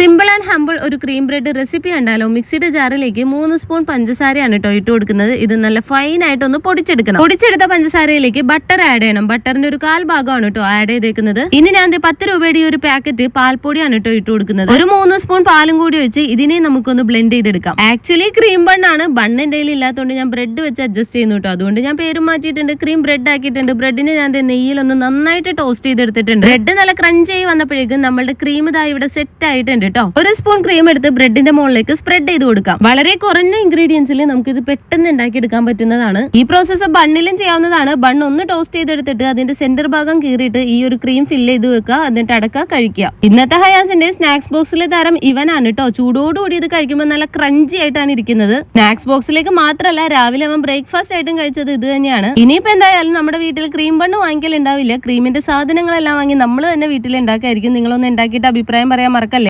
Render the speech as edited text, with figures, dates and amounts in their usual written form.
Simple and humble ഒരു cream bread recipe കണ്ടാലോ? മിക്സിയുടെ ജാറിലേക്ക് 3 സ്പൂൺ പഞ്ചസാരയാണ് കേട്ടോ ഇട്ട് കൊടുക്കുന്നത്. ഇത് നല്ല ഫൈൻ ആയിട്ട് ഒന്ന് പൊടിച്ചെടുക്കണം. പൊടിച്ചെടുത്ത പഞ്ചസാരയിലേക്ക് ബട്ടർ ആഡ് ചെയ്യണം. ബട്ടറിന്റെ ഒരു 1/4 ഭാഗമാണ് കേട്ടോ ആഡ് ചെയ്തേക്കുന്നത്. ഇനി ഞാൻ 10 രൂപയുടെ ഒരു പാക്കറ്റ് പാൽപ്പൊടിയാണ് കേട്ടോ ഇട്ട് കൊടുക്കുന്നത്. ഒരു 3 സ്പൂൺ പാലും കൂടി വെച്ച് ഇതിനെ നമുക്കൊന്ന് ബ്ലെൻഡ് ചെയ്തെടുക്കാം. ആക്ച്വലി ക്രീം ബണ്ണാണ്, ബണ്ണിന്റെ കയ്യിൽ ഇല്ലാത്തതുകൊണ്ട് ഞാൻ ബ്രെഡ് വെച്ച് അഡ്ജസ്റ്റ് ചെയ്യുന്നു കേട്ടോ. അതുകൊണ്ട് ഞാൻ പേരും മാറ്റിയിട്ടുണ്ട്, ക്രീം ബ്രെഡ് ആക്കിയിട്ടുണ്ട്. ബ്രെഡിനെ ഞാൻ നെയ്യിലൊന്ന് നന്നായിട്ട് ടോസ്റ്റ് ചെയ്തെടുത്തിട്ടുണ്ട്. ബ്രെഡ് നല്ല ക്രഞ്ച് ആയി വന്നപ്പോഴേക്കും നമ്മളുടെ ക്രീം ഇതാ ഇവിടെ സെറ്റ് ആയിട്ടുണ്ട്. ഒരു സ്പൂൺ ക്രീം എടുത്ത് ബ്രെഡിന്റെ മുകളിലേക്ക് സ്പ്രെഡ് ചെയ്ത് കൊടുക്കാം. വളരെ കുറഞ്ഞ ഇൻഗ്രീഡിയൻസിൽ നമുക്ക് ഇത് പെട്ടെന്ന് ഉണ്ടാക്കി എടുക്കാൻ പറ്റുന്നതാണ്. ഈ പ്രോസസ്സ് ബണ്ണിലും ചെയ്യാവുന്നതാണ്. ബൺ ഒന്ന് ടോസ്റ്റ് ചെയ്തെടുത്തിട്ട് അതിന്റെ സെന്റർ ഭാഗം കീറിയിട്ട് ഈ ഒരു ക്രീം ഫില്ല് ചെയ്ത് വെക്കുക, എന്നിട്ട് അടക്കുക, കഴിക്കുക. ഇന്നത്തെ ഹയാസിന്റെ സ്നാക്സ് ബോക്സിലെ താരം ഇവനാണ് കേട്ടോ. ചൂടോടുകൂടി ഇത് കഴിക്കുമ്പോൾ നല്ല ക്രഞ്ചി ആയിട്ടാണ് ഇരിക്കുന്നത്. സ്നാക്സ് ബോക്സിലേക്ക് മാത്രമല്ല, രാവിലെ അവൻ ബ്രേക്ക്ഫാസ്റ്റ് ആയിട്ടും കഴിച്ചത് ഇത് തന്നെയാണ്. ഇനിയിപ്പോ എന്തായാലും നമ്മുടെ വീട്ടിൽ ക്രീം ബണ്ണ് വാങ്ങിക്കലുണ്ടാവില്ല. ക്രീമിന്റെ സാധനങ്ങളെല്ലാം വാങ്ങി നമ്മൾ തന്നെ വീട്ടിൽ ഉണ്ടാക്കായിരിക്കും. നിങ്ങളൊന്ന് ഉണ്ടാക്കിയിട്ട് അഭിപ്രായം പറയാൻ മറക്കല്ലേ.